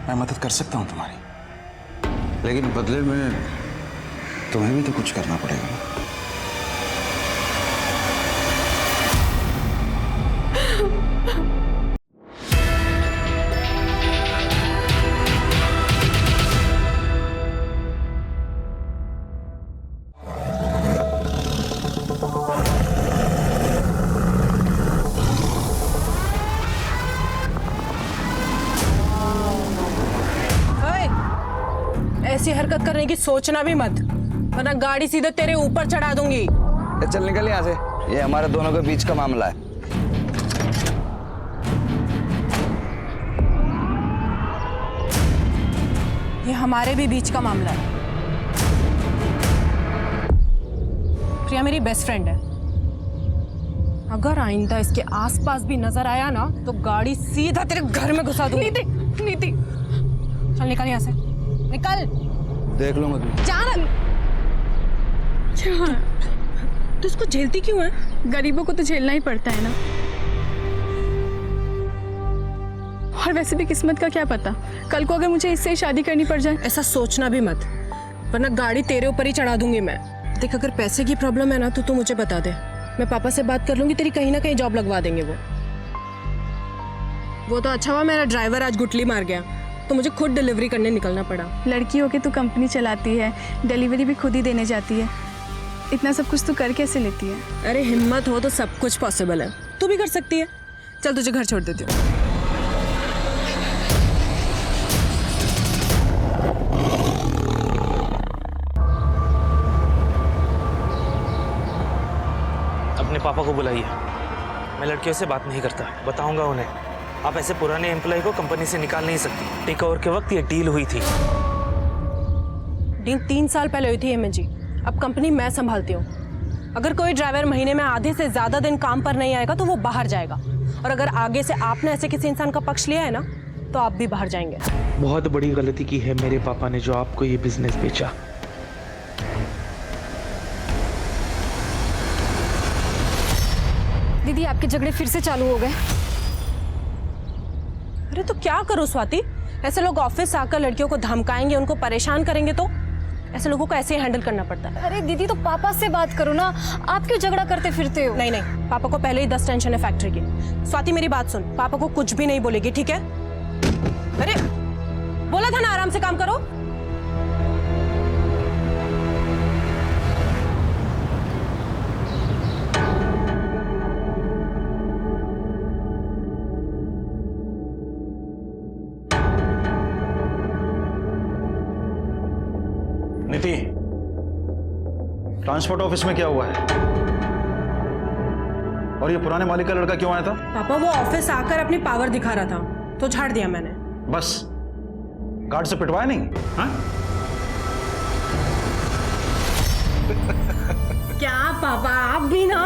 मैं मदद कर सकता हूँ तुम्हारी, लेकिन बदले में तुम्हें भी तो कुछ करना पड़ेगा ना। ऐसी हरकत करने की सोचना भी मत, वरना गाड़ी सीधे तेरे ऊपर चढ़ा दूंगी। चल निकल यहाँ से, ये हमारे दोनों के बीच का मामला है। ये हमारे भी बीच का मामला है। प्रिया मेरी बेस्ट फ्रेंड है, अगर आइंदा इसके आसपास भी नजर आया ना तो गाड़ी सीधा तेरे घर में घुसा दूंगी। नीति, नीति, चल निकल यहाँ से, निकल। देख लूंगा तू। जान तो इसको झेलती क्यों है? गरीबों को तो झेलना ही पड़ता है ना। और वैसे भी किस्मत का क्या पता, कल को अगर मुझे इससे ही शादी करनी पड़ जाए। ऐसा सोचना भी मत, वरना गाड़ी तेरे ऊपर ही चढ़ा दूंगी मैं। देख, अगर पैसे की प्रॉब्लम है ना तो तू मुझे बता दे, मैं पापा से बात कर लूंगी, तेरी कहीं ना कहीं जॉब लगवा देंगे वो तो अच्छा हुआ मेरा ड्राइवर आज गुटली मार गया, तो मुझे खुद डिलीवरी करने निकलना पड़ा। लड़की होके तू कंपनी चलाती है, डिलीवरी भी खुद ही देने जाती है, इतना सब कुछ तू कर कैसे लेती है? अरे हिम्मत हो तो सब कुछ पॉसिबल है, तू भी कर सकती है। चल तुझे घर छोड़ देती हूँ। अपने पापा को बुलाइए, मैं लड़कियों से बात नहीं करता, बताऊंगा उन्हें। आप ऐसे पुराने एम्प्लॉय को कंपनी से निकाल नहीं सकती। टेक ओवर के वक्त ये डील हुई थी। डील 3 साल पहले हुई थी एमएन जी, अब कंपनी मैं संभालती हूँ। अगर कोई ड्राइवर महीने में आधे से ज्यादा दिन काम पर नहीं आएगा तो वो बाहर जाएगा, और अगर आगे से आपने ऐसे किसी इंसान का पक्ष लिया है ना तो आप भी बाहर जाएंगे। बहुत बड़ी गलती की है मेरे पापा ने जो आपको ये बिजनेस बेचा। दीदी आपके झगड़े फिर से चालू हो गए। अरे तो क्या करो स्वाति, ऐसे लोग ऑफिस आकर लड़कियों को धमकाएंगे, उनको परेशान करेंगे, तो ऐसे लोगों को ऐसे ही हैंडल करना पड़ता है। अरे दीदी तो पापा से बात करो ना, आप क्यों झगड़ा करते फिरते हो? नहीं नहीं, पापा को पहले ही 10 टेंशन है फैक्ट्री की। स्वाति मेरी बात सुन, पापा को कुछ भी नहीं बोलेगी, ठीक है? अरे बोला था ना आराम से काम करो। नीति, ट्रांसपोर्ट ऑफिस में क्या हुआ है? और ये पुराने मालिक का लड़का क्यों आया था? पापा वो ऑफिस आकर अपनी पावर दिखा रहा था तो झाड़ दिया मैंने। बस गार्ड से पिटवाया नहीं? हाँ? क्या पापा आप भी ना।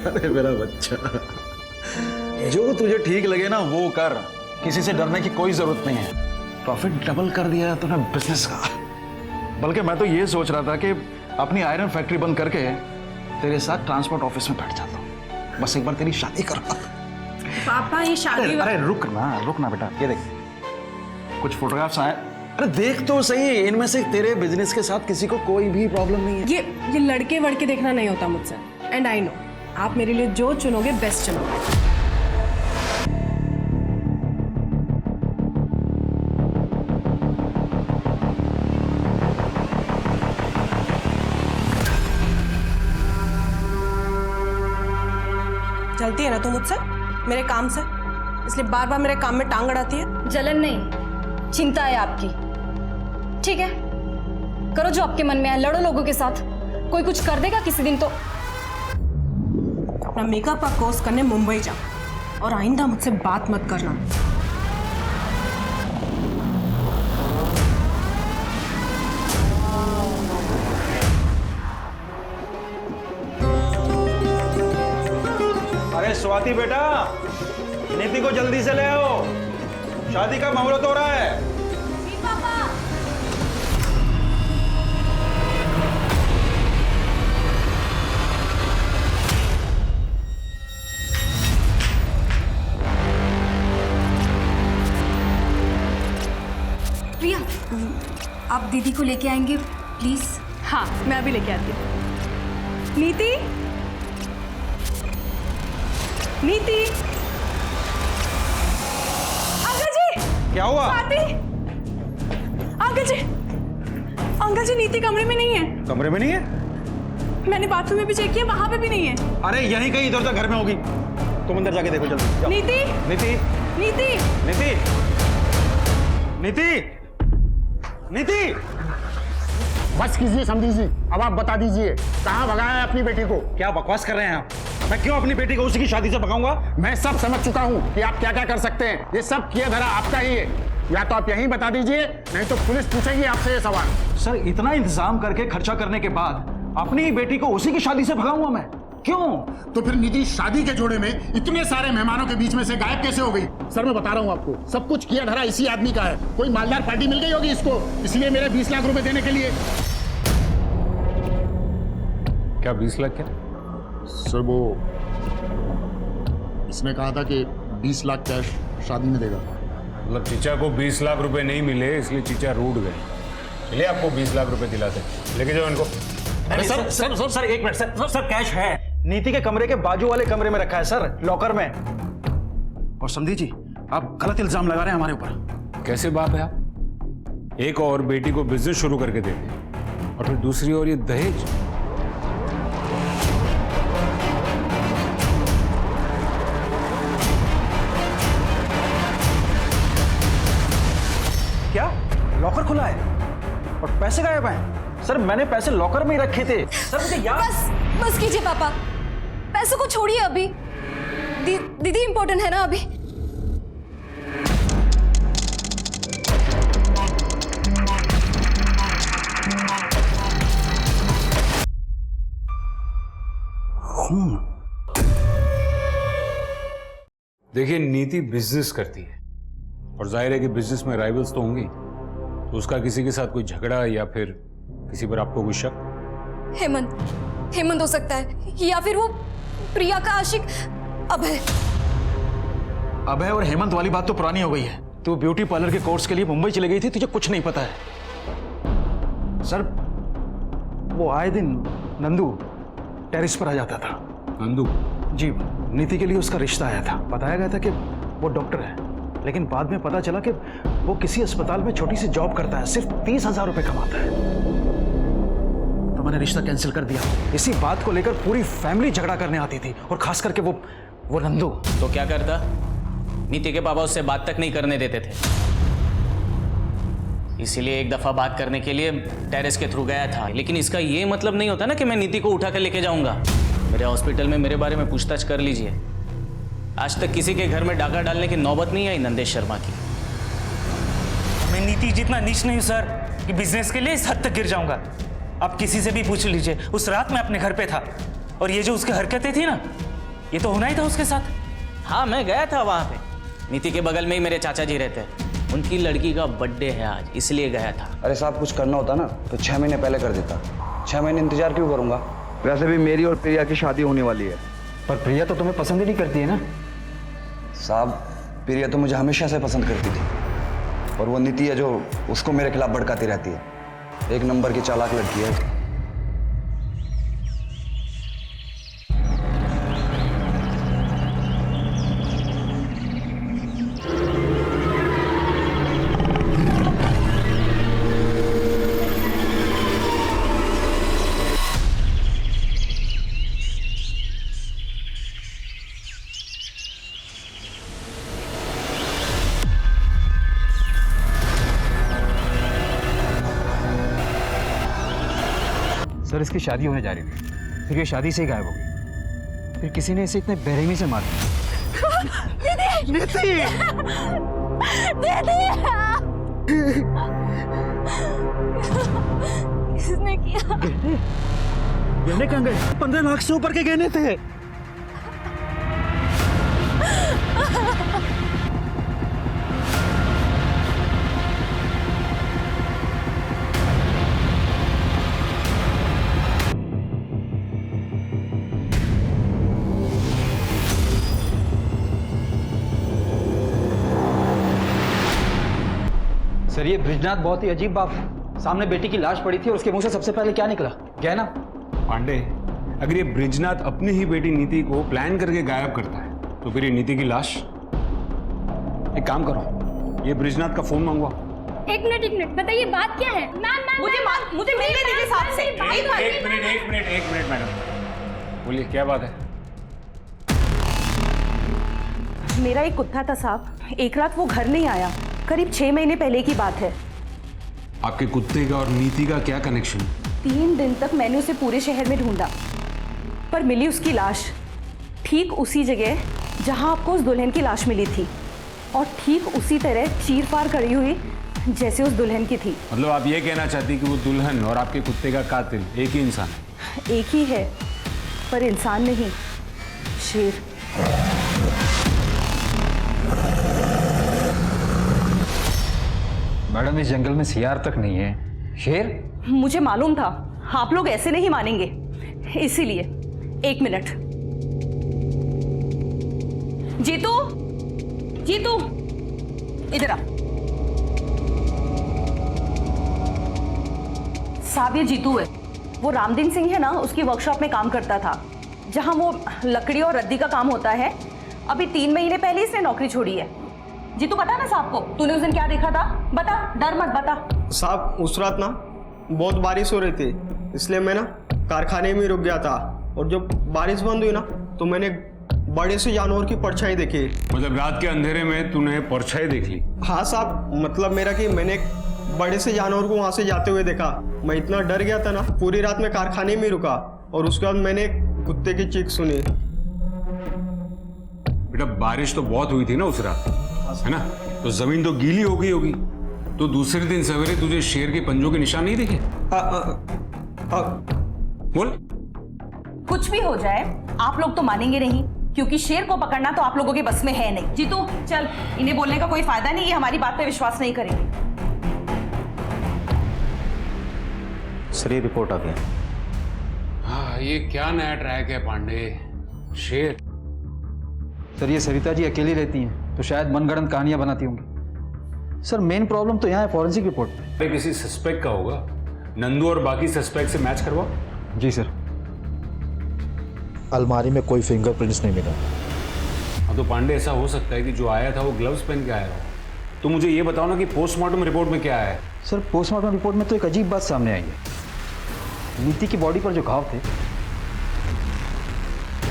अरे मेरा बच्चा, जो तुझे ठीक लगे ना वो कर, किसी से डरने की कोई जरूरत नहीं है। प्रॉफिट डबल कर दिया है तूने बिजनेस का। बल्कि मैं तो ये सोच रहा था कि अपनी आयरन फैक्ट्री बंद करके तेरे साथ ट्रांसपोर्ट ऑफिस में बैठ जाता हूँ, बस एक बार तेरी शादी करो। पापा ये शादी अरे रुक ना बेटा, ये देख कुछ फोटोग्राफ्स आए। अरे देख तो सही, इनमें से तेरे बिजनेस के साथ किसी को कोई भी प्रॉब्लम नहीं है। ये लड़के वड़के देखना नहीं होता मुझसे, एंड आई नो आप मेरे लिए जो चुनोगे बेस्ट चुनोगे। जलती है ना तू मुझसे, मेरे काम से, इसलिए बार बार मेरे काम में टांग अड़ाती है। जलन नहीं, चिंता है आपकी। ठीक है, करो जो आपके मन में है, लड़ो लोगों के साथ, कोई कुछ कर देगा किसी दिन तो। अपना मेकअप का कोर्स करने मुंबई जा, और आइंदा मुझसे बात मत करना। अरे स्वाति बेटा, नीति को जल्दी से ले आओ, शादी का मुहूर्त हो रहा है। प्रिया, आप दीदी को लेके आएंगे प्लीज? हाँ, मैं अभी लेके आती हूँ। नीति, नीति, अंकल जी। क्या हुआ? स्वाति, अंकल जी, अंकल जी नीति कमरे में नहीं है। कमरे में नहीं है? मैंने बाथरूम में भी चेक किया, वहां पे भी नहीं है। अरे यहीं कहीं इधर उधर घर में होगी। तुम अंदर जाके देखो जल्दी। जाओ। नीति, नीति, नीति, नीति, नीति, नीति। बस कीजिए समझी जी, अब आप बता दीजिए कहाँ भगाया है अपनी बेटी को? क्या बकवास कर रहे हैं आप? मैं क्यों अपनी बेटी को उसी की शादी से भगाऊंगा? मैं सब समझ चुका हूँ कि आप क्या क्या कर सकते हैं। ये सब किया धरा आपका ही है। या तो आप यहीं बता दीजिए, नहीं तो पुलिस पूछेगी आपसे ये सवाल। सर, इतना इंतजाम करके खर्चा करने के बाद अपनी ही बेटी को उसी की शादी से भगाऊंगा मैं? क्यों? तो फिर निधि शादी के जोड़े में इतने सारे मेहमानों के बीच में से गायब कैसे हो गई? सर मैं बता रहा हूँ आपको, सब कुछ किया धरा इसी आदमी का है। कोई मालदार पार्टी मिल गई होगी इसको, इसलिए मेरे 20 लाख रुपए देने के लिए। क्या 20 लाख क्या? सर वो इसने कहा था कि 20 लाख कैश शादी में देगा। मतलब चीचा को 20 लाख रुपए नहीं मिले इसलिए चीचा रूठ गए। चलिए आपको 20 लाख रुपए दिलाते हैं, लेके जाओ इनको। अरे सर एक मिनट सर कैश है नीति के कमरे के बाजू वाले कमरे में रखा है सर, लॉकर में। और समझी जी, आप गलत इल्जाम लगा रहे हैं हमारे ऊपर। कैसे बाप है आप? एक और बेटी को बिजनेस शुरू करके देते और फिर दूसरी ओर ये दहेज। क्या लॉकर खुला है और पैसे गायब हैं? सर मैंने पैसे लॉकर में ही रखे थे सर, मुझे याद। बस कीजिए पापा, पैसों को छोड़िए अभी। दीदी इंपॉर्टेंट है ना अभी। देखिए नीति बिजनेस करती है और जाहिर है कि बिजनेस में राइवल्स तो होंगे, तो उसका किसी के साथ कोई झगड़ा या फिर किसी पर आपको कोई शक? हेमंत हो सकता है, या फिर वो प्रिया का आशिक अभय। अभय और हेमंत वाली बात तो पुरानी हो गई है। तू ब्यूटी पार्लर के कोर्स के लिए मुंबई चली गई थी, तुझे कुछ नहीं पता है। सर वो आए दिन नंदू टेरिस पर आ जाता था। नंदू? जी, नीति के लिए उसका रिश्ता आया था। बताया गया था कि वो डॉक्टर है, लेकिन बाद में पता चला कि वो किसी अस्पताल में छोटी सी जॉब करता है, सिर्फ 30,000 रुपए कमाता है। तो मैंने रिश्ता कैंसिल कर दिया। इसी बात को लेकर पूरी फैमिली झगड़ा करने आती थी, और खास करके वो नंदू। तो क्या करता? नीति के पापा उससे बात तक नहीं करने देते थे, इसीलिए एक दफा बात करने के लिए टेरेस के थ्रू गया था। लेकिन इसका ये मतलब नहीं होता ना कि मैं नीति को उठा कर लेके जाऊंगा। मेरे हॉस्पिटल में मेरे बारे में पूछताछ कर लीजिए। आज तक किसी के घर में डाका डालने की नौबत नहीं आई नंदेश शर्मा की। मैं नीति जितना नीच नहीं हूं सर कि बिजनेस के लिए इस हद तक गिर जाऊंगा। आप किसी से भी पूछ लीजिए, उस रात मैं अपने घर पे था और ये जो उसकी हरकतें थी ना, ये तो होना ही था उसके साथ। हाँ, मैं गया था वहां पे। नीति के बगल में ही मेरे चाचा जी रहते हैं, उनकी लड़की का बर्थडे है आज, इसलिए गया था। अरे साहब कुछ करना होता ना तो 6 महीने पहले कर देता। 6 महीने इंतजार क्यों करूंगा? वैसे भी मेरी और प्रिया की शादी होने वाली है। पर प्रिया तो तुम्हें पसंद ही नहीं करती है ना? साहब प्रिया तो मुझे हमेशा से पसंद करती थी, और वो नीति है जो उसको मेरे खिलाफ भड़काती रहती है। एक नंबर की चालाक लड़की है। सर इसकी शादी होने जा रही थी, फिर ये शादी से ही गायब हो गई। फिर किसी ने इसे इतने बेरहमी से मार दिया। नीति! किसने किया? गहने कहाँ गए? 15 लाख से ऊपर के गहने थे। सर ये ब्रिजनाथ बहुत ही अजीब बात है। सामने बेटी की लाश पड़ी थी और उसके मुंह से सबसे पहले क्या निकला? गहना। पांडे, अगर ये ब्रिजनाथ अपनी ही बेटी नीति को प्लान करके गायब करता है तो फिर ये नीति की लाश। एक काम करो, ये ब्रिजनाथ का फोन मंगवा। एक मिनट बताइए बात क्या है? मुझे मिलने दीजिए साहब से। एक मिनट मैडम, बोलिए क्या बात है? मेरा एक कुत्ता था साहब, एक रात वो घर नहीं आया, करीब 6 महीने पहले की बात है। आपके कुत्ते का और नीति का क्या कनेक्शन? 3 दिन तक मैंने उसे पूरे शहर में ढूंढा, पर मिली उसकी लाश ठीक उसी जगह जहां आपको उस दुल्हन की लाश मिली थी, और ठीक उसी तरह चीर-फाड़ करी हुई जैसे उस दुल्हन की थी। मतलब आप ये कहना चाहती कि वो दुल्हन और आपके कुत्ते का कातिल एक ही इंसान है? एक ही है, पर इंसान नहीं, शेर। मैडम इस जंगल में सियार तक नहीं है, शेर? मुझे मालूम था आप लोग ऐसे नहीं मानेंगे, इसीलिए। 1 मिनट। जीतू, जीतू, इधर आ। साहब ये जीतू है, वो रामदीन सिंह है ना, उसकी वर्कशॉप में काम करता था, जहां वो लकड़ी और रद्दी का काम होता है। अभी 3 महीने पहले इसने नौकरी छोड़ी है। जीतू बता ना साहब को, तूने उस दिन क्या देखा था? बता, डर मत, बता। साहब उस रात ना बहुत बारिश हो रही थी, इसलिए मैं ना कारखाने में रुक गया था, और जब बारिश बंद हुई ना तो मैंने बड़े से जानवर की परछाई देखी। मतलब रात के अंधेरे में तूने परछाई देख ली? हाँ साहब, मतलब मेरा कि मैंने एक बड़े से जानवर को वहां से जाते हुए देखा। मैं इतना डर गया था ना, पूरी रात में कारखाने में रुका, और उसके बाद मैंने कुत्ते की चीख सुनी। बेटा बारिश तो बहुत हुई थी ना उस रात, है ना? तो जमीन तो गीली हो गई होगी, तो दूसरे दिन सवेरे तुझे शेर के पंजों के निशान नहीं दिखे? बोल। कुछ भी हो जाए आप लोग तो मानेंगे नहीं, क्योंकि शेर को पकड़ना तो आप लोगों के बस में है नहीं। जीतू चल, इन्हें बोलने का कोई फायदा नहीं, ये हमारी बात पे विश्वास नहीं करेंगे। सर ये रिपोर्ट आ गया। हाँ, ये क्या नया ट्रैक है पांडे? शेर? सर ये सरिता जी अकेली रहती हैं तो शायद मनगढ़ंत कहानियां बनाती होंगी। सर मेन प्रॉब्लम तो यहाँ है फॉरेंसिक रिपोर्ट पे। किसी सस्पेक्ट का होगा, नंदू और बाकी सस्पेक्ट से मैच करवा। जी सर। अलमारी में कोई फिंगरप्रिंट्स नहीं मिला। हाँ तो पांडे ऐसा हो सकता है कि जो आया था वो ग्लव्स पहन के आया हो। तो मुझे ये बताओ ना कि पोस्टमार्टम रिपोर्ट में क्या है? सर पोस्टमार्टम रिपोर्ट में तो एक अजीब बात सामने आई है। नीति की बॉडी पर जो घाव थे,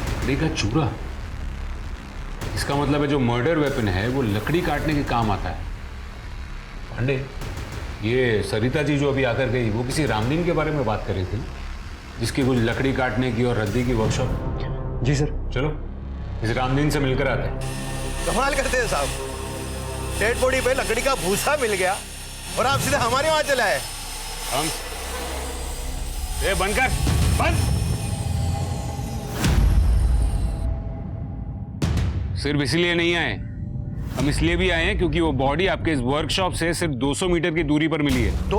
लकड़ी का चूरा। इसका मतलब है जो मर्डर वेपन है वो लकड़ी काटने के काम आता है। पांडे, ये सरिता जी जो अभी आकर गई वो किसी रामदीन के बारे में बात कर रही थी, जिसकी कुछ लकड़ी काटने की और रद्दी की वर्कशॉप। जी सर। चलो इस रामदीन से मिलकर आते हैं। कमाल करते हैं साहब, डेड बॉडी पे लकड़ी का भूसा मिल गया और आप सीधे हमारे वहां चले आए। हम बंद कर, बंद। सिर्फ इसलिए नहीं आए, हम इसलिए भी आए हैं क्योंकि वो बॉडी आपके इस वर्कशॉप से सिर्फ 200 मीटर की दूरी पर मिली है। तो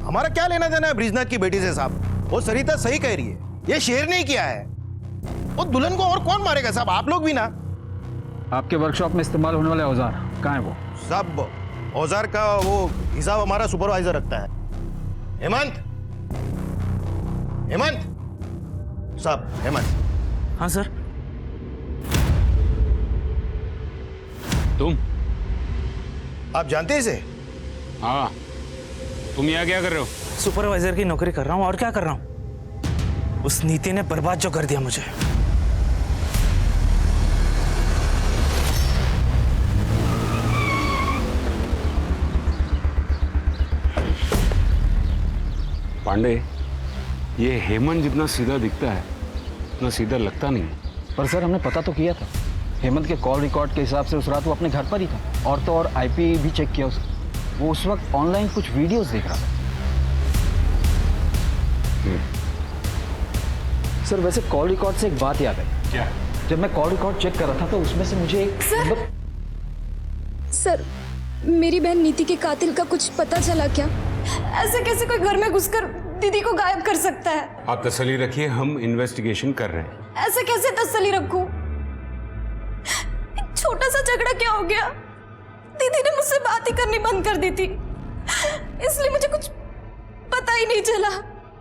हमारा क्या लेना देना है ब्रिजनाथ की बेटी से साहब? वो सरिता सही कह रही है, ये शेर नहीं किया है। वो दुल्हन को और कौन मारेगा साहब? आप लोग भी ना। आपके वर्कशॉप में इस्तेमाल होने वाले औजार कहाँ है वो? साहब औजार का वो हिसाब हमारा सुपरवाइजर रखता है, हेमंत। हेमंत साहब, हेमंत। हाँ सर। तुम? आप जानते हैं इसे? हाँ। तुम यहाँ क्या कर रहे हो? सुपरवाइजर की नौकरी कर रहा हूँ, और क्या कर रहा हूँ? उस नीति ने बर्बाद जो कर दिया मुझे। पांडे, ये हेमंत जितना सीधा दिखता है उतना सीधा लगता नहीं है। पर सर हमने पता तो किया था, हेमंत के कॉल रिकॉर्ड के हिसाब से उस रात वो अपने घर पर ही था, और तो और आईपी भी चेक किया उसका। वो उस वक्त ऑनलाइन कुछ वीडियोस देख रहा था। सर वैसे कॉल रिकॉर्ड से एक बात याद आई। क्या? जब मैं कॉल रिकॉर्ड चेक कर रहा था तो उसमें से मुझे एक सर मेरी बहन नीति के कातिल का कुछ पता चला क्या? ऐसे कैसे कोई घर में घुसकर दीदी को गायब कर सकता है? आप तसल्ली रखिए, हम इन्वेस्टिगेशन कर रहे हैं। ऐसे कैसे तसल्ली रखूं? छोटा सा झगड़ा क्या हो गया? दीदी ने मुझसे बात ही करनी बंद कर दी थी, इसलिए मुझे कुछ पता ही नहीं चला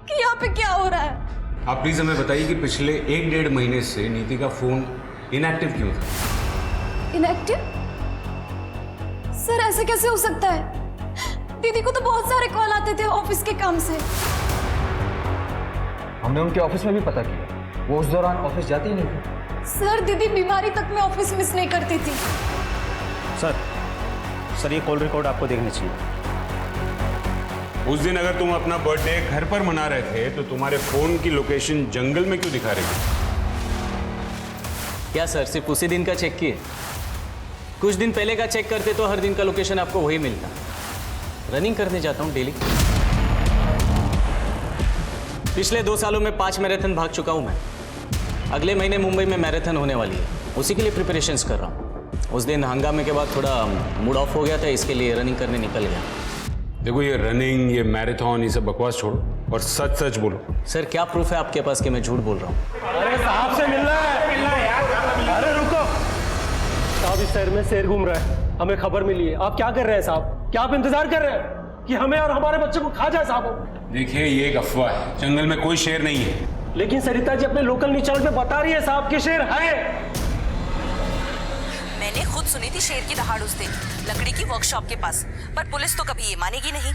कि यहाँ पे क्या हो रहा है। आप प्लीज हमें बताइए कि पिछले 1-1.5 महीने से नीति का फोन इनएक्टिव क्यों था? इनएक्टिव? सर ऐसे कैसे हो सकता है? दीदी को तो बहुत सारे कॉल आते थे ऑफिस के काम से। हमने उनके ऑफिस में भी पता किया, वो उस दौरान ऑफिस जाती ही नहीं थी। सर दीदी बीमारी तक में ऑफिस मिस नहीं करती थी। सर ये कॉल रिकॉर्ड आपको देखनी चाहिए। उस दिन अगर तुम अपना बर्थडे घर पर मना रहे थे तो तुम्हारे फोन की लोकेशन जंगल में क्यों दिखा रही थी? क्या सर सिर्फ उसी दिन का चेक किए? कुछ दिन पहले का चेक करते तो हर दिन का लोकेशन आपको वही मिलता। रनिंग करने जाता हूँ डेली। पिछले 2 सालों में 5 मैराथन भाग चुका हूँ मैं। अगले महीने मुंबई में मैराथन होने वाली है, उसी के लिए प्रिपरेशंस कर रहा हूँ। उस दिन हंगामे के बाद थोड़ा मूड ऑफ हो गया था, इसके लिए रनिंग करने निकल गया। देखो ये रनिंग, ये मैराथन, ये सब बकवास छोड़ो और सच सच बोलो। सर क्या प्रूफ है आपके पास कि मैं झूठ बोल रहा हूँ? अरे साहब से मिलना है यार। अरे रुको साहब, इस शहर में शेर घूम रहा है, हमें खबर मिली है। आप क्या कर रहे हैं साहब? क्या आप इंतजार कर रहे हैं कि हमें और हमारे बच्चे को खा जाए साहब? देखिए ये एक अफवाह है, जंगल में कोई शेर नहीं है। लेकिन सरिता जी अपने लोकल न्यूज चैनल पे बता रही है साहब कि शेर है। मैंने खुद सुनी थी शेर की दहाड़ उस दिन लकड़ी की वर्कशॉप के पास, पर पुलिस तो कभी ये मानेगी नहीं।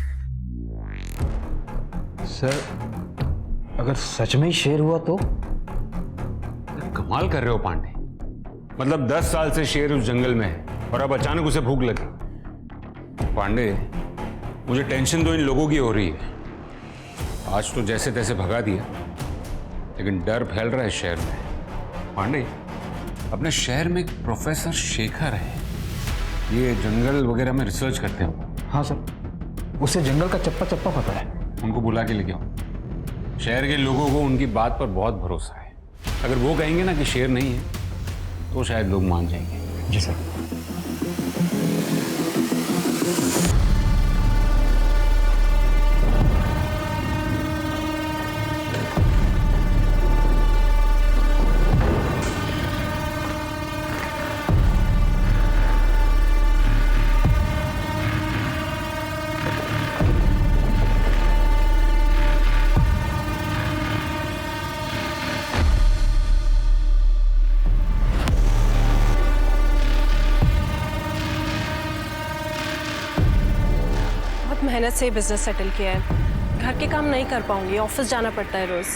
सर अगर सच में ही शेर हुआ तो? कमाल कर रहे हो पांडे, मतलब 10 साल से शेर उस जंगल में है और अब अचानक उसे भूख लगी। पांडे मुझे टेंशन तो इन लोगों की हो रही है। आज तो जैसे तैसे भगा दिया, लेकिन डर फैल रहा है शहर में। पांडे अपने शहर में एक प्रोफेसर शेखर है, ये जंगल वगैरह में रिसर्च करते हैं। हाँ सर, उसे जंगल का चप्पा चप्पा पता है। उनको बुला के लेके आओ। शहर के लोगों को उनकी बात पर बहुत भरोसा है। अगर वो कहेंगे ना कि शेर नहीं है तो शायद लोग मान जाएंगे। जी सर। मेहनत से बिजनेस सेटल किया है। घर के काम नहीं कर पाऊंगी, ऑफिस जाना पड़ता है रोज।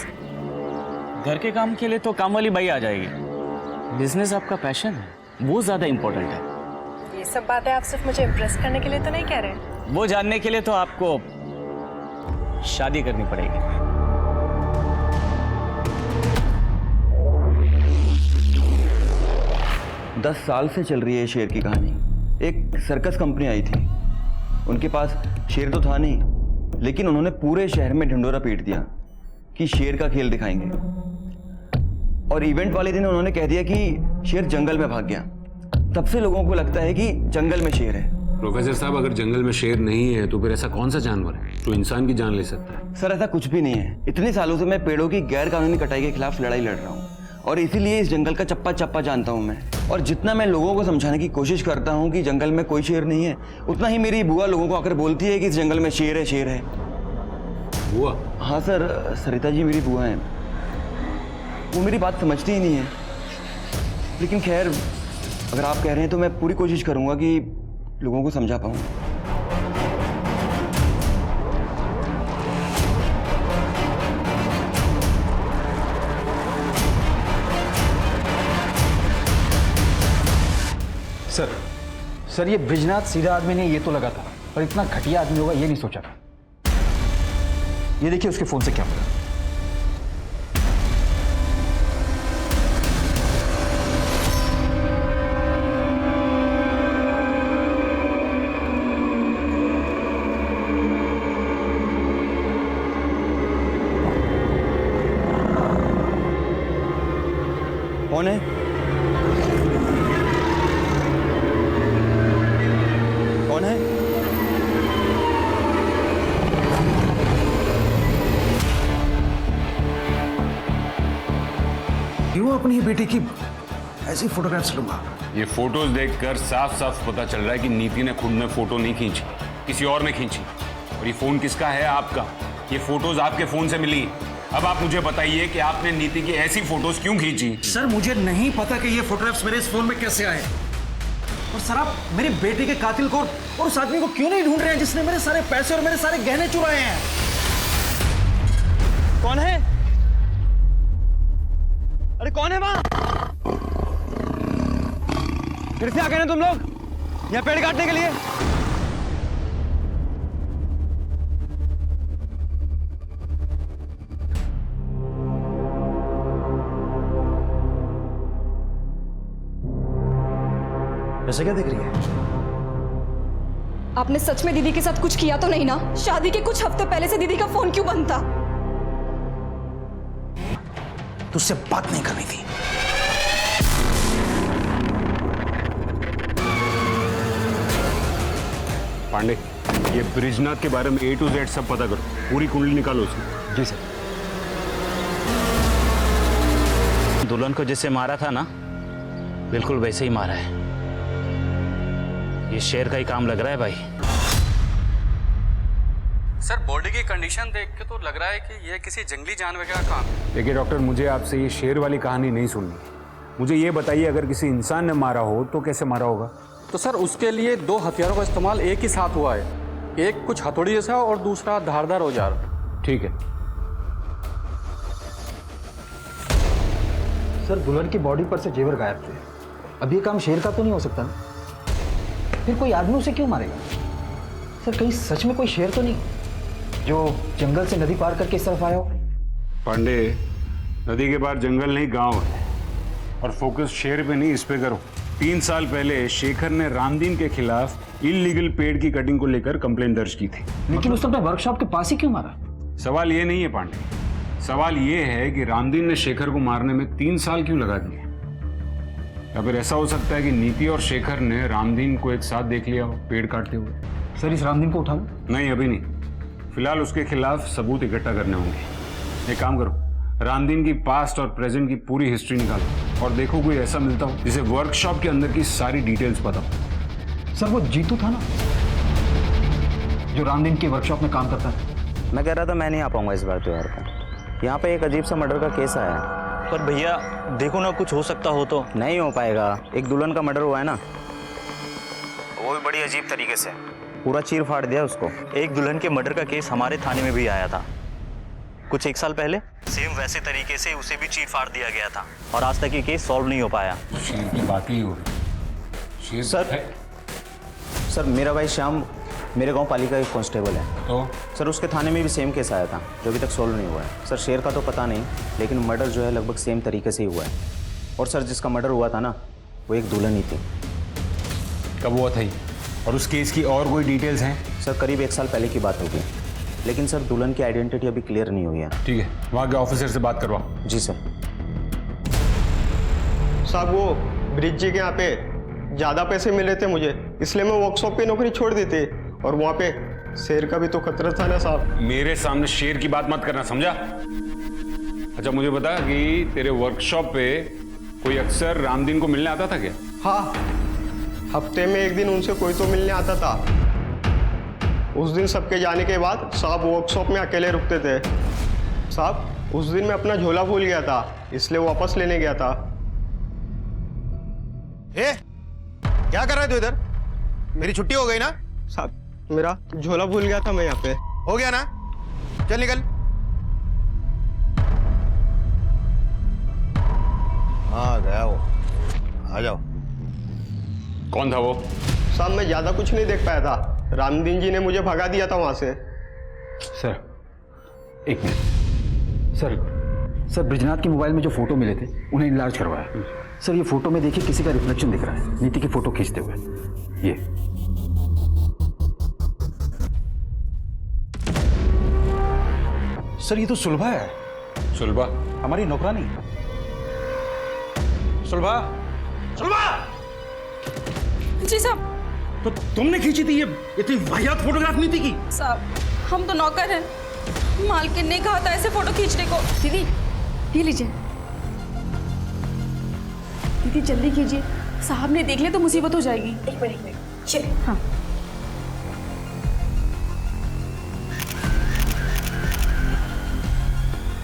घर के काम के लिए तो काम वाली बाई आ जाएगी। बिजनेस आपका पैशन है, वो ज्यादा इंपॉर्टेंट है। ये सब बातें आप सिर्फ मुझे इम्प्रेस करने के लिए तो नहीं कह रहे? वो जानने के लिए तो आपको शादी करनी पड़ेगी। दस साल से चल रही है शेर की कहानी। एक सर्कस कंपनी आई थी, उनके पास शेर तो था नहीं, लेकिन उन्होंने पूरे शहर में ढिंडोरा पीट दिया कि शेर का खेल दिखाएंगे। और इवेंट वाले दिन उन्होंने कह दिया कि शेर जंगल में भाग गया। तब से लोगों को लगता है कि जंगल में शेर है। प्रोफेसर साहब, अगर जंगल में शेर नहीं है तो फिर ऐसा कौन सा जानवर है जो इंसान की जान ले सकता है? सर ऐसा कुछ भी नहीं है। इतने सालों से मैं पेड़ों की गैर कानूनी कटाई के खिलाफ लड़ाई लड़ रहा हूँ और इसीलिए इस जंगल का चप्पा चप्पा जानता हूँ मैं। और जितना मैं लोगों को समझाने की कोशिश करता हूँ कि जंगल में कोई शेर नहीं है, उतना ही मेरी बुआ लोगों को आकर बोलती है कि इस जंगल में शेर है, शेर है। बुआ? हाँ सर, सरिता जी मेरी बुआ हैं। वो मेरी बात समझती ही नहीं है। लेकिन खैर, अगर आप कह रहे हैं तो मैं पूरी कोशिश करूँगा कि लोगों को समझा पाऊँ। सर ये ब्रिजनाथ सीधा आदमी नहीं, ये तो लगा था, पर इतना घटिया आदमी होगा ये नहीं सोचा था। ये देखिए उसके फोन से क्या मिला। कौन है? कौन है? क्यों अपनी बेटी की ऐसी फोटोग्राफ्स लूंगा। ये फोटोज देखकर साफ साफ पता चल रहा है कि नीति ने खुद में फोटो नहीं खींची, किसी और ने खींची। और ये फोन किसका है? आपका। ये फोटोज आपके फोन से मिली। अब आप मुझे बताइए कि आपने नीति की ऐसी फोटोज क्यों खींची? सर मुझे नहीं पता कि ये फोटोग्राफ्स मेरे इस फोन में कैसे आए। और सर आप मेरी बेटी के कातिल को और उस आदमी को क्यों नहीं ढूंढ रहे हैं जिसने मेरे सारे पैसे और मेरे सारे गहने चुराए हैं? कौन है? अरे कौन है वहां? फिर से आ गए ना तुम लोग यहाँ पेड़ काटने के लिए? ऐसे क्या देख रही है? आपने सच में दीदी के साथ कुछ किया तो नहीं ना? शादी के कुछ हफ्ते पहले से दीदी का फोन क्यों बंद था? तुझसे बात नहीं करनी थी। पांडे, ये ब्रिजनाथ के बारे में A to Z सब पता करो, पूरी कुंडली निकालो उसकी। जी सर। दुल्हन को जैसे मारा था ना, बिल्कुल वैसे ही मारा है। ये शेर का ही काम लग रहा है भाई। सर बॉडी की कंडीशन देख के तो लग रहा है कि यह किसी जंगली जानवर का काम है। देखिए डॉक्टर, मुझे आपसे ये शेर वाली कहानी नहीं सुननी। मुझे ये बताइए, अगर किसी इंसान ने मारा हो तो कैसे मारा होगा? तो सर उसके लिए 2 हथियारों का इस्तेमाल एक ही साथ हुआ है। एक कुछ हथौड़ी जैसा और दूसरा धारदार औजार। ठीक है। सर दुल्हन की बॉडी पर से जेवर गायब थे। अब ये काम शेर का तो नहीं हो सकता ना? फिर कोई आदमी उसे क्यों मारेगा? सर कहीं सच में कोई शेर तो नहीं जो जंगल से नदी पार करके इस तरफ आया हो? पांडे, नदी के पार जंगल नहीं गांव है, और फोकस शेर पे नहीं इस पे करो। 3 साल पहले शेखर ने रामदीन के खिलाफ इलीगल पेड़ की कटिंग को लेकर कंप्लेन दर्ज की थी। लेकिन उस अपने वर्कशॉप के पास ही क्यों मारा? सवाल ये नहीं है पांडे, सवाल ये है कि रामदीन ने शेखर को मारने में 3 साल क्यों लगा दिए? या फिर ऐसा हो सकता है कि नीति और शेखर ने रामदीन को एक साथ देख लिया हो पेड़ काटते हुए? सर इस रामदीन को उठाऊं? नहीं, अभी नहीं। फिलहाल उसके खिलाफ सबूत इकट्ठा करने होंगे। एक काम करो, रामदीन की पास्ट और प्रेजेंट की पूरी हिस्ट्री निकालो और देखो कोई ऐसा मिलता हो जिसे वर्कशॉप के अंदर की सारी डिटेल्स पता हो। सर वो जीतू था ना जो रामदीन की वर्कशॉप में काम करता था? मैं कह रहा था मैं नहीं आ पाऊंगा इस बार त्योहार पर। यहाँ पे एक अजीब सा मर्डर का केस आया है। पर भैया देखो ना, कुछ हो सकता हो तो। नहीं हो पाएगा। एक दुल्हन का मर्डर हुआ है ना, वो भी बड़ी अजीब तरीके से, पूरा चीर फाड़ दिया उसको। एक दुल्हन के मर्डर का केस हमारे थाने में भी आया था कुछ 1 साल पहले। सेम वैसे तरीके से उसे भी चीर फाड़ दिया गया था और आज तक ये केस सॉल्व नहीं हो पाया। शेर की बात ही हो रही। सर मेरा भाई श्याम मेरे गांव पालिका का कांस्टेबल है। तो सर उसके थाने में भी सेम केस आया था जो अभी तक सॉल्व नहीं हुआ है। सर शेर का तो पता नहीं, लेकिन मर्डर जो है लगभग सेम तरीके से ही हुआ है। और सर जिसका मर्डर हुआ था ना, वो एक दुल्हन ही थी। कब हुआ था ये? और उस केस की और कोई डिटेल्स हैं? सर करीब 1 साल पहले की बात होगी, लेकिन सर दुल्हन की आइडेंटिटी अभी क्लियर नहीं हुई है। ठीक है, वहाँ के ऑफिसर से बात करवाओ। जी सर। साहब वो ब्रिज जी के यहाँ पे ज़्यादा पैसे मिल रहे थे मुझे, इसलिए मैं वर्कशॉप पे नौकरी छोड़ दी थी। और वहाँ पे शेर का भी तो खतरा था ना साहब। मेरे सामने शेर की बात मत करना, समझा? अच्छा मुझे बता कि तेरे वर्कशॉप पे कोई अक्सर रामदीन को मिलने आता था क्या? हाँ, हफ्ते में 1 दिन उनसे कोई तो मिलने आता था। उस दिन सबके जाने के बाद साहब वर्कशॉप में अकेले रुकते थे। साहब उस दिन मैं अपना झोला भूल गया था, इसलिए वापस लेने गया था। क्या कर रहा है तू इधर? मेरी छुट्टी हो गई ना? साहब मेरा झोला भूल गया था मैं यहाँ पे। हो गया ना? चल निकल। हाँ गया वो। आ जाओ। कौन था वो? साहब मैं ज्यादा कुछ नहीं देख पाया था, रामदीन जी ने मुझे भगा दिया था वहां से। Sir 1 minute. सर ब्रिजनाथ के मोबाइल में जो फोटो मिले थे उन्हें इनलार्ज करवाया। सर ये फोटो में देखिए किसी का रिफ्लेक्शन दिख रहा है, नीति की फोटो खींचते हुए। ये सर ये तो सुलभा है। सुलभा? हमारी नौकरानी। सुलभा, सुलभा! जी साहब। तो तुमने खींची थी ये इतनी वाहियात फोटोग्राफ नीति की? साहब हम तो नौकर हैं, मालकिन ने कहा था ऐसे फोटो खींचने को। दीदी ये लीजिए। दीदी जल्दी कीजिए, साहब ने देख लिया तो मुसीबत हो जाएगी। एक मिनट चलिए। हाँ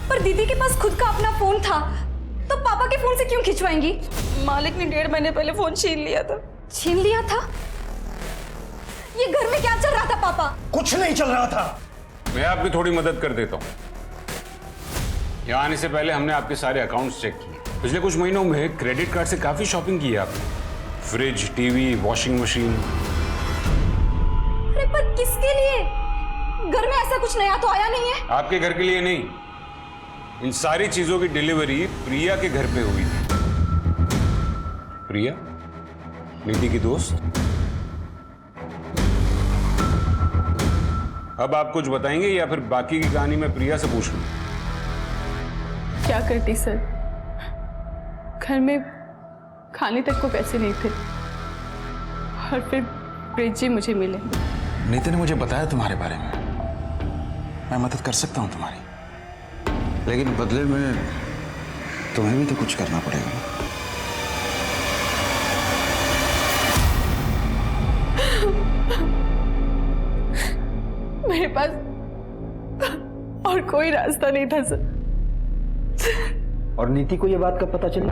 पर दीदी के पास खुद का अपना फोन था, तो पापा के फोन से क्यों खिंचवाएंगी? मालिक ने 1.5 महीने पहले फोन छीन लिया था। छीन लिया था? ये घर में क्या चल रहा था पापा? कुछ नहीं चल रहा था। मैं आपकी थोड़ी मदद कर देता हूँ। यहाँ आने से पहले हमने आपके सारे अकाउंट्स चेक किए। पिछले कुछ महीनों में क्रेडिट कार्ड से काफी शॉपिंग की है आपने। Fridge, TV, washing machine. अरे पर किसके लिए? घर में ऐसा कुछ नया तो आया नहीं है। आपके घर के लिए नहीं, इन सारी चीजों की डिलीवरी प्रिया के घर पे हुई थी। प्रिया, नीति की दोस्त। अब आप कुछ बताएंगे या फिर बाकी की कहानी मैं प्रिया से पूछ लूं? क्या करती सर, घर में खाने तक को पैसे नहीं थे और फिर ब्रिज जी मुझे मिले। नीति ने मुझे बताया तुम्हारे बारे में। मैं मदद कर सकता हूँ तुम्हारी, लेकिन बदले में तुम्हें भी तो कुछ करना पड़ेगा। मेरे पास और कोई रास्ता नहीं था सर। और नीति को ये बात कब पता चली?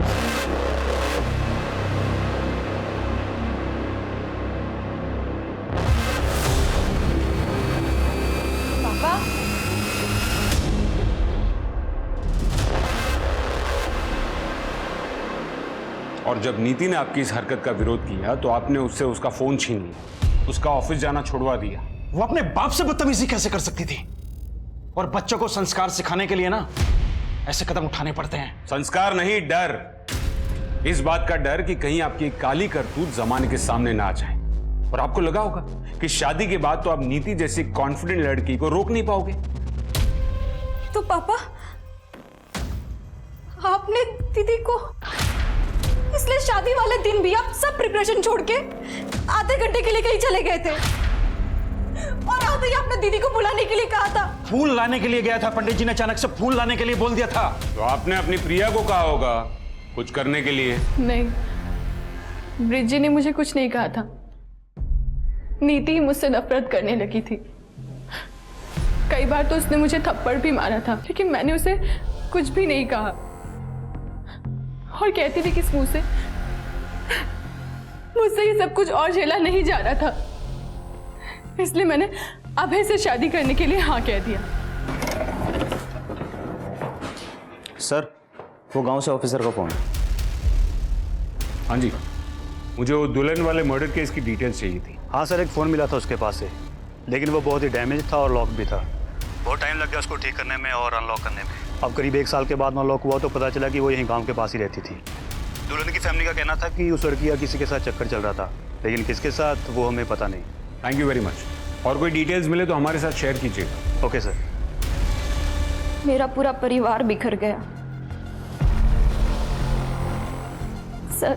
पापा और जब नीति ने आपकी इस हरकत का विरोध किया तो आपने उससे उसका फोन छीन लिया, उसका ऑफिस जाना छुड़वा दिया। वो अपने बाप से बदतमीजी कैसे कर सकती थी? और बच्चों को संस्कार सिखाने के लिए ना ऐसे कदम उठाने पड़ते हैं। संस्कार नहीं, डर। इस बात का डर कि कहीं आपकी काली करतूत जमाने के सामने ना आ जाए। और आपको लगा होगा कि शादी के बाद तो आप नीति जैसी कॉन्फिडेंट लड़की को रोक नहीं पाओगे। तो पापा आपने दीदी को, इसलिए शादी वाले दिन भी आप सब प्रिपरेशन छोड़ के आधे घंटे के लिए कहीं चले गए थे और आते ही आपने दीदी को बुलाने के लिए कहा था। फूल लाने के लिए गया था। पंडित जी ने अचानक से फूल लाने के लिए बोल दिया था। तो आपने अपनी प्रिया को कहा होगा कुछ करने के लिए। नहीं, ब्रिज जी ने मुझे कुछ नहीं कहा था। नीति मुझसे नफरत करने लगी थी। कई बार तो उसने मुझे थप्पड़ भी मारा था, लेकिन मैंने उसे कुछ भी नहीं कहा और कहती थी किस मुंह से मुझसे ये सब कुछ और झेला नहीं जा रहा था, इसलिए मैंने अभय से शादी करने के लिए हाँ कह दिया। सर, वो गांव से ऑफिसर का फोन। हाँ जी, मुझे वो दुल्हन वाले मर्डर केस की डिटेल्स चाहिए थी। हाँ सर, एक फ़ोन मिला था उसके पास से, लेकिन वो बहुत ही डैमेज था और लॉक भी था। बहुत टाइम लग गया उसको ठीक करने में और अनलॉक करने में। अब करीब 1 साल के बाद अनलॉक हुआ तो पता चला कि वो यहीं गांव के पास ही रहती थी। दुल्हन की फैमिली का कहना था कि उस लड़की का किसी के साथ चक्कर चल रहा था, लेकिन किसके साथ वो हमें पता नहीं। Thank you very much. और कोई डिटेल्स मिले तो हमारे साथ शेयर कीजिएगा। Okay sir. मेरा पूरा परिवार बिखर गया। सर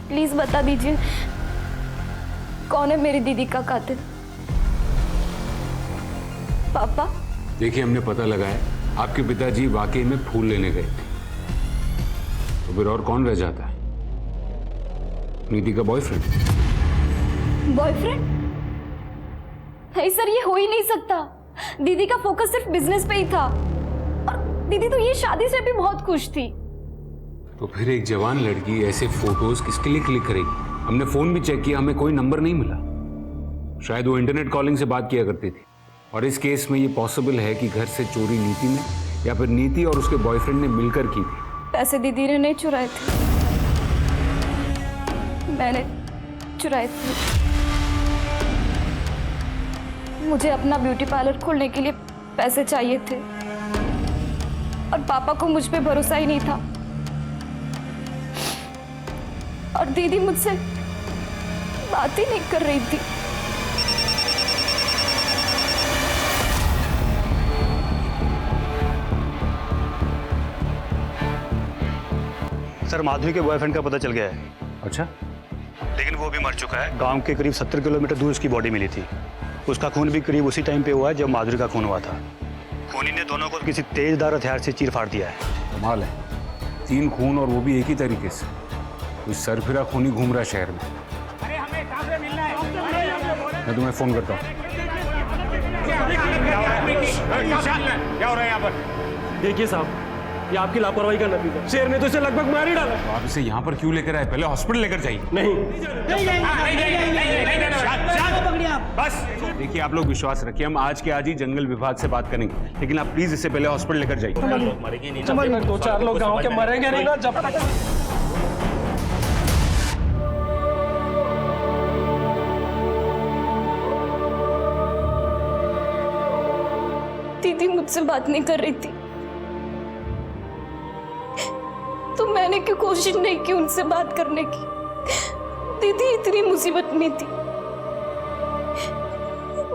प्लीज बता दीजिए कौन है मेरी दीदी का कातिल? पापा? देखिए, हमने पता लगाया आपके पिताजी वाकई में फूल लेने गए थे। तो फिर और कौन रह जाता है? नीति का बॉयफ्रेंड। बॉयफ्रेंड? नहीं सर, ये हो ही नहीं सकता। दीदी का फोकस सिर्फ बिजनेस पे ही था और दीदी तो ये शादी से भी बहुत खुश थी। तो फिर एक जवान लड़की ऐसे फोटोज किसके लिए क्लिक करेगी? हमने फोन भी चेक किया, हमें कोई नंबर नहीं मिला। शायद वो इंटरनेट कॉलिंग से बात किया करती थी। और इस केस में ये पॉसिबल है कि घर से चोरी नीति ने या फिर नीति और उसके बॉयफ्रेंड ने मिलकर की थी। पैसे दीदी ने नहीं चुराए थे, मैंने चुराए थे। मुझे अपना ब्यूटी पार्लर खोलने के लिए पैसे चाहिए थे और पापा को मुझ पे भरोसा ही नहीं था और दीदी मुझसे बात ही नहीं कर रही थी। सर, माधुरी के बॉयफ्रेंड का पता चल गया है। अच्छा? लेकिन वो भी मर चुका है। गांव के करीब 70 किलोमीटर दूर उसकी बॉडी मिली थी। उसका खून भी करीब उसी टाइम पे हुआ है जब माधुरी का खून हुआ था। खूनी ने दोनों को किसी तेजदार हथियार से चीर फाड़ दिया है। कमाल है, 3 खून और वो भी एक ही तरीके से। कोई सरफिरा खूनी घूम रहा है शहर में। मैं तुम्हें फोन करता हूँ। क्या हो रहा है यहाँ पर? देखिए साहब, ये आपकी लापरवाही का नतीजा। शेर ने तो इसे लगभग मार ही डाला। तो आप इसे यहाँ पर क्यों लेकर आए? पहले हॉस्पिटल लेकर जाइए। नहीं, बस देखिए, आप लोग विश्वास रखिए, हम आज के आज ही जंगल विभाग से बात करेंगे, लेकिन आप प्लीज इसे पहले हॉस्पिटल लेकर जाइए। 2-4 लोग गाँव के मरेंगे नहीं ना जब तक। दीदी मुझसे बात नहीं कर रही थी तो मैंने क्यों कोशिश नहीं की उनसे बात करने की। दीदी इतनी मुसीबत में थी,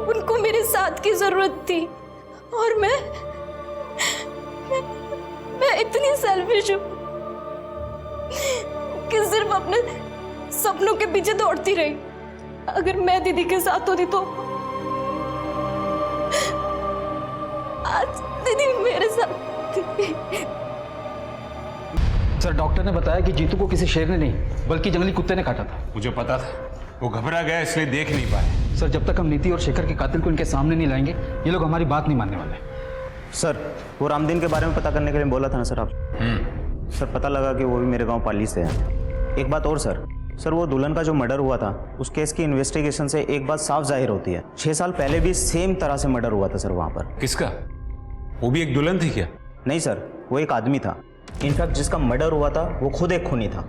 उनको मेरे साथ की जरूरत थी और मैं इतनी सेल्फिश हूं कि सिर्फ अपने सपनों के पीछे दौड़ती रही। अगर मैं दीदी के साथ होती तो आज दीदी मेरे साथ। सर, डॉक्टर ने बताया कि जीतू को किसी शेर ने नहीं बल्कि जंगली कुत्ते ने काटा था। मुझे पता था, वो घबरा गया इसलिए देख नहीं पाए। सर, जब तक हम नीति और शेखर के कातिल को इनके सामने नहीं लाएंगे ये लोग हमारी बात नहीं मानने वाले। सर, वो रामदीन के बारे में पता करने के लिए बोला था ना सर आप? सर, पता लगा कि वो भी मेरे गांव पाली से है। एक बात और सर, वो दुल्हन का जो मर्डर हुआ था उस केस की इन्वेस्टिगेशन से एक बात साफ जाहिर होती है, 6 साल पहले भी सेम तरह से मर्डर हुआ था सर वहाँ पर। किसका? वो भी एक दुल्हन थी क्या? नहीं सर, वो एक आदमी था। इनफैक्ट जिसका मर्डर हुआ था वो खुद एक खूनी था।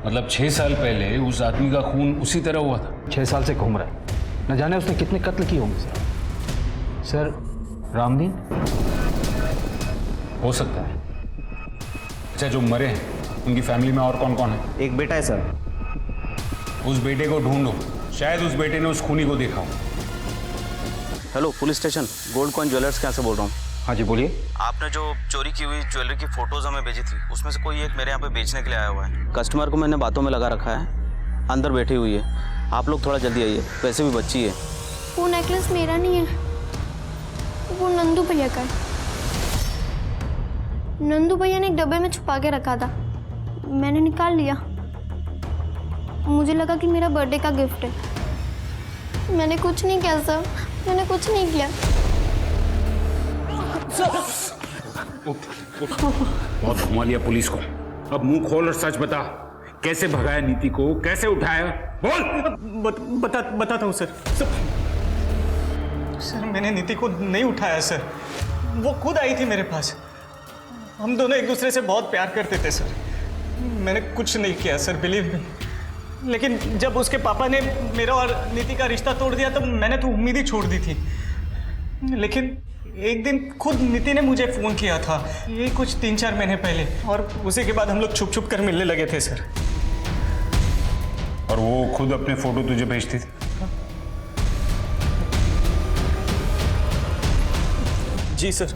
मतलब 6 साल पहले उस आदमी का खून उसी तरह हुआ था? 6 साल से घूम रहा है, न जाने उसने कितने कत्ल किए होंगे। सर, रामदीन हो सकता है। अच्छा, जो मरे हैं उनकी फैमिली में और कौन कौन है? एक बेटा है सर। उस बेटे को ढूंढो, शायद उस बेटे ने उस खूनी को देखा हो। Hello, police station, gold coin jewellers के यहाँ से बोल रहा हूँ। हाँ जी, बोलिए। आपने जो चोरी की हुई ज्वेलरी की फोटोज हमें भेजी थी, उसमें से कोई एक मेरे यहाँ पे बेचने के लिए आया हुआ है। कस्टमर को मैंने बातों में लगा रखा है, अंदर बैठी हुई है। आप लोग थोड़ा जल्दी आइए, वैसे भी बच्ची है। वो नेकलेस मेरा नहीं है, वो नंदू भैया का है। नंदू भैया ने एक डब्बे में छुपा के रखा था, मैंने निकाल लिया। मुझे लगा कि मेरा बर्थडे का गिफ्ट है। मैंने कुछ नहीं किया सर, मैंने कुछ नहीं किया। बहुत घुमा लिया पुलिस को, अब मुंह खोल और सच बता, कैसे भगाया नीति को, कैसे उठाया? बोल। बताता हूँ सर। सर, मैंने नीति को नहीं उठाया सर, वो खुद आई थी मेरे पास। हम दोनों एक दूसरे से बहुत प्यार करते थे सर। मैंने कुछ नहीं किया सर, बिलीव मी। लेकिन जब उसके पापा ने मेरा और नीति का रिश्ता तोड़ दिया तब मैंने तो उम्मीद ही छोड़ दी थी। लेकिन एक दिन खुद नीति ने मुझे फ़ोन किया था, ये कुछ 3-4 महीने पहले, और उसी के बाद हम लोग छुप छुप कर मिलने लगे थे सर। और वो खुद अपने फोटो तुझे भेजती थी? जी सर,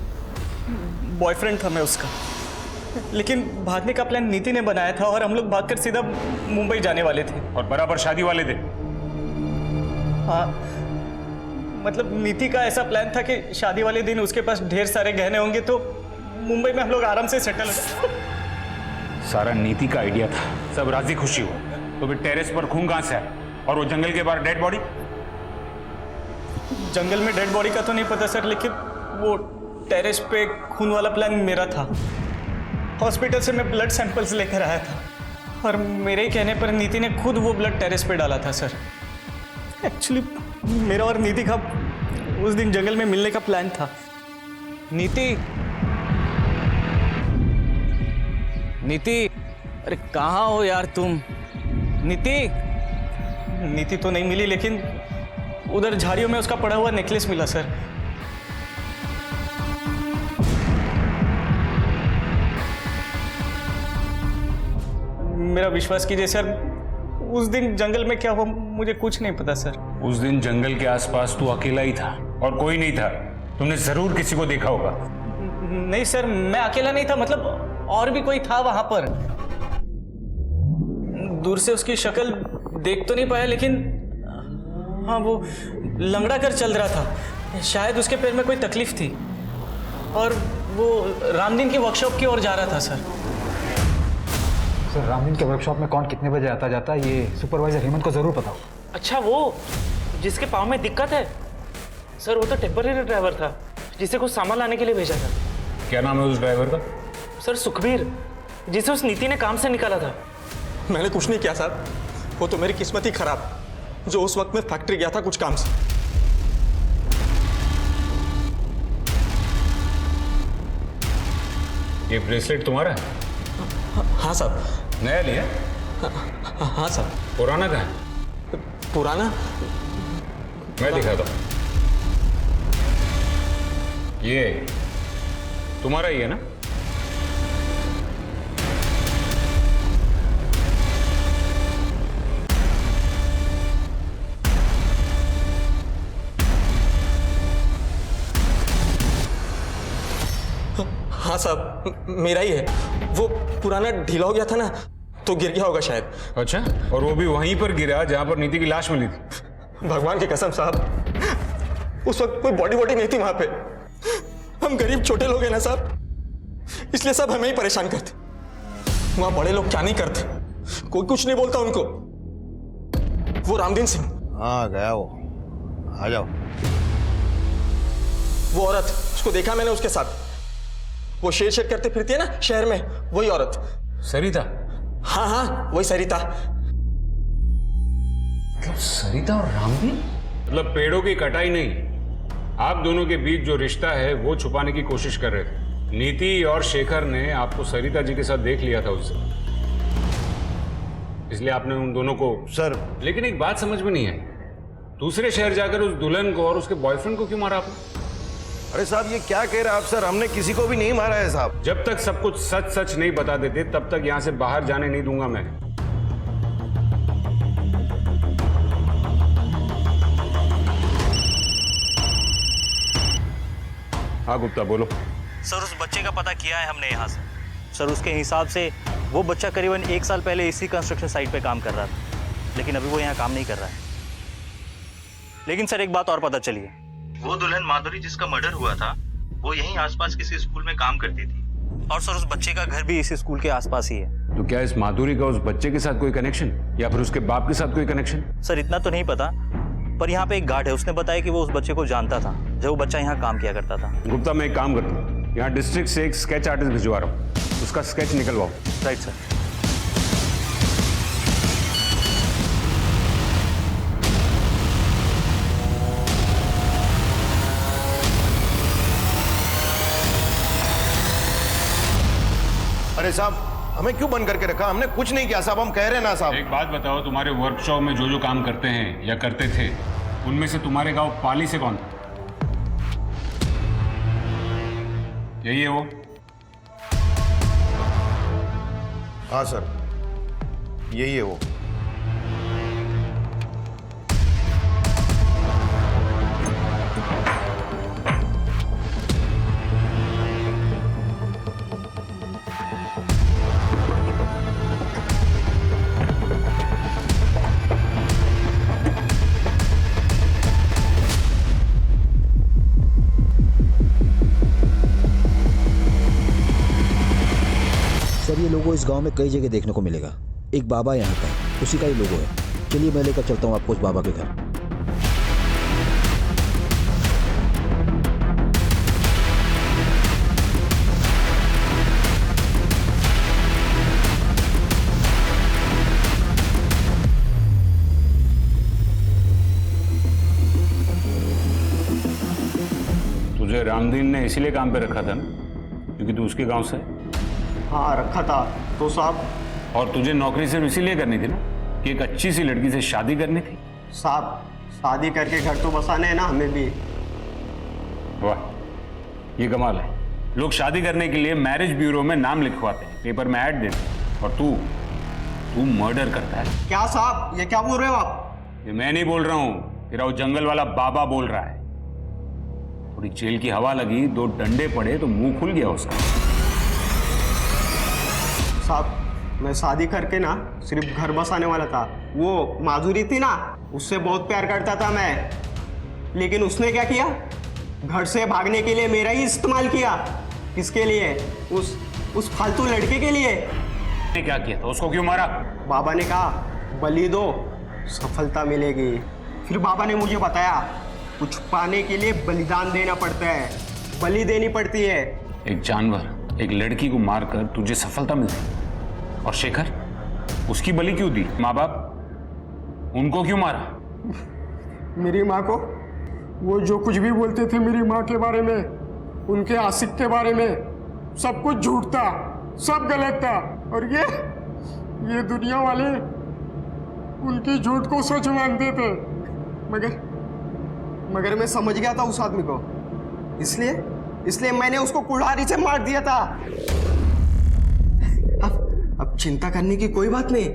बॉयफ्रेंड था मैं उसका। लेकिन भागने का प्लान नीति ने बनाया था और हम लोग भागकर सीधा मुंबई जाने वाले थे। और बराबर शादी वाले थे? हाँ, मतलब नीति का ऐसा प्लान था कि शादी वाले दिन उसके पास ढेर सारे गहने होंगे तो मुंबई में हम लोग आराम से सेटल हो। सारा नीति का आइडिया था, सब राजी खुशी हो। तो फिर टेरेस पर खून कहां से आया? और वो जंगल के बाहर डेड बॉडी? जंगल में डेड बॉडी का तो नहीं पता सर, लेकिन वो टेरेस पे खून वाला प्लान मेरा था। हॉस्पिटल से मैं ब्लड सैंपल्स लेकर आया था और मेरे ही कहने पर नीति ने खुद वो ब्लड टेरेस पे डाला था सर। एक्चुअली मेरा और नीति का उस दिन जंगल में मिलने का प्लान था। नीति, अरे कहाँ हो यार तुम? नीति तो नहीं मिली, लेकिन उधर झाड़ियों में उसका पड़ा हुआ नेकलेस मिला सर। मेरा विश्वास कीजिए सर, उस दिन जंगल में क्या हुआ मुझे कुछ नहीं पता सर। उस दिन जंगल के आसपास तू अकेला ही था और कोई नहीं था। तुमने जरूर किसी को देखा होगा। नहीं सर, मैं अकेला नहीं था, मतलब और भी कोई था वहां पर। दूर से उसकी शक्ल देख तो नहीं पाया, लेकिन हाँ, वो लंगड़ा कर चल रहा था। शायद उसके पैर में कोई तकलीफ थी और वो रामदीन की वर्कशॉप की ओर जा रहा था सर। सर रामदीन के वर्कशॉप में कौन कितने बजे आता जाता है ये सुपरवाइजर हेमंत को ज़रूर पता हो। अच्छा, वो जिसके पाँव में दिक्कत है सर, वो तो टेम्पररी ड्राइवर था जिसे कुछ सामान लाने के लिए भेजा था। क्या नाम है उस ड्राइवर का? सर सुखबीर, जिसे उस नीति ने काम से निकाला था। मैंने कुछ नहीं किया सर, वो तो मेरी किस्मत ही खराब जो उस वक्त मैं फैक्ट्री गया था कुछ काम से। ये ब्रेसलेट तुम्हारा है? हाँ सर। नया लिया? हाँ सर। पुराना कहाँ है? पुराना मैं दिखाता हूँ। ये तुम्हारा ही है ना? हाँ साहब, मेरा ही है। वो पुराना ढीला हो गया था ना, तो गिर गया होगा शायद। अच्छा, और वो भी वहीं पर गिरा जहां पर नीति की लाश मिली थी? भगवान की कसम साहब, उस वक्त कोई बॉडी नहीं थी वहां पे। हम गरीब छोटे लोग हैं ना साहब, इसलिए सब हमें ही परेशान करते। वहां बड़े लोग क्या नहीं करते, कोई कुछ नहीं बोलता उनको। वो रामदीन सिंह। हाँ गया वो, आ जाओ। वो औरत, उसको देखा मैंने उसके साथ, वो शेर करते फिरती है ना शहर में, वही औरत। सरिता? हाँ हाँ, वही सरिता। मतलब सरिता और रामदीन? मतलब पेड़ों की कटाई नहीं, आप दोनों के बीच जो रिश्ता है वो छुपाने की कोशिश कर रहे थे। नीति और शेखर ने आपको सरिता जी के साथ देख लिया था उससे, इसलिए आपने उन दोनों को। सर लेकिन एक बात समझ में नहीं आई, दूसरे शहर जाकर उस दुल्हन को और उसके बॉयफ्रेंड को क्यों मारा आपने? अरे साहब ये क्या कह रहे हैं आप सर, हमने किसी को भी नहीं मारा है साहब। जब तक सब कुछ सच सच नहीं बता देते तब तक यहां से बाहर जाने नहीं दूंगा मैं। हाँ गुप्ता बोलो। सर उस बच्चे का पता किया है हमने यहाँ से। सर उसके हिसाब से वो बच्चा करीबन 1 साल पहले इसी कंस्ट्रक्शन साइट पे काम कर रहा था, लेकिन अभी वो यहाँ काम नहीं कर रहा है। लेकिन सर एक बात और पता चली है, वो दुल्हन माधुरी जिसका मर्डर हुआ था वो यहीं आसपास किसी स्कूल में काम करती थी, और सर उस बच्चे का घर भी इसी स्कूल के आसपास ही है। तो क्या इस माधुरी का उस बच्चे के साथ कोई कनेक्शन, या फिर उसके बाप के साथ कोई कनेक्शन? सर इतना तो नहीं पता, पर यहाँ पे एक गार्ड है, उसने बताया कि वो उस बच्चे को जानता था जब वो बच्चा यहाँ काम किया करता था। गुप्ता मैं एक काम करता हूँ, यहाँ डिस्ट्रिक्ट से एक स्केच आर्टिस्ट भिजवा रहा हूँ, उसका स्केच निकलवाओ। Right sir. अरे साहब हमें क्यों बंद करके रखा, हमने कुछ नहीं किया साहब, हम कह रहे हैं ना साहब। एक बात बताओ, तुम्हारे वर्कशॉप में जो जो काम करते हैं या करते थे, उनमें से तुम्हारे गांव पाली से कौन था? यही है वो? हाँ सर यही है वो। सर ये लोगो इस गांव में कई जगह देखने को मिलेगा। एक बाबा यहाँ का, उसी का ही लोगो है। चलिए मैं लेकर चलता हूँ आपको उस बाबा के घर। तुझे रामदीन ने इसीलिए काम पे रखा था ना, क्योंकि तू उसके गांव से है? हाँ रखा था तो साहब। और तुझे नौकरी सिर्फ इसीलिए करनी थी ना कि एक अच्छी सी लड़की से शादी करनी थी? साहब शादी करके घर तो बसाने हैं ना हमें भी। वाह ये कमाल है, लोग शादी करने के लिए मैरिज ब्यूरो में नाम लिखवाते हैं, पेपर में ऐड देते हैं, और तू मर्डर करता है। क्या साहब ये क्या बोल रहे हो आप? ये मैं नहीं बोल रहा हूँ, तेरा वो जंगल वाला बाबा बोल रहा है। थोड़ी जेल की हवा लगी, 2 डंडे पड़े तो मुंह खुल गया उसका। साहब मैं शादी करके ना सिर्फ घर बसाने वाला था। वो माधुरी थी ना, उससे बहुत प्यार करता था मैं, लेकिन उसने क्या किया, घर से भागने के लिए मेरा ही इस्तेमाल किया। किसके लिए? उस फालतू लड़के के लिए। ने क्या किया था? उसको क्यों मारा? बाबा ने कहा बलि दो, सफलता मिलेगी। फिर बाबा ने मुझे बताया कुछ पाने के लिए बलिदान देना पड़ता है, बलि देनी पड़ती है। एक जानवर, एक लड़की को मारकर तुझे सफलता मिलती, और शेखर उसकी बलि क्यों दी? माँ बाप उनको क्यों मारा? मेरी माँ को वो जो कुछ भी बोलते थे मेरी माँ के बारे में, उनके आशिक के बारे में, सब कुछ झूठ था, सब गलत था। और ये दुनिया वाले उनकी झूठ को सच मानते थे। मगर मैं समझ गया था उस आदमी को, इसलिए मैंने उसको कुल्हाड़ी से मार दिया था। अब चिंता करने की कोई बात नहीं,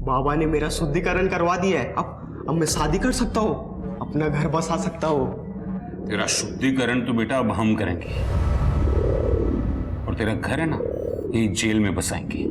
बाबा ने मेरा शुद्धिकरण करवा दिया है। अब मैं शादी कर सकता हूँ, अपना घर बसा सकता हूँ। तेरा शुद्धिकरण तो बेटा अब हम करेंगे, और तेरा घर है ना, ये जेल में बसाएंगे।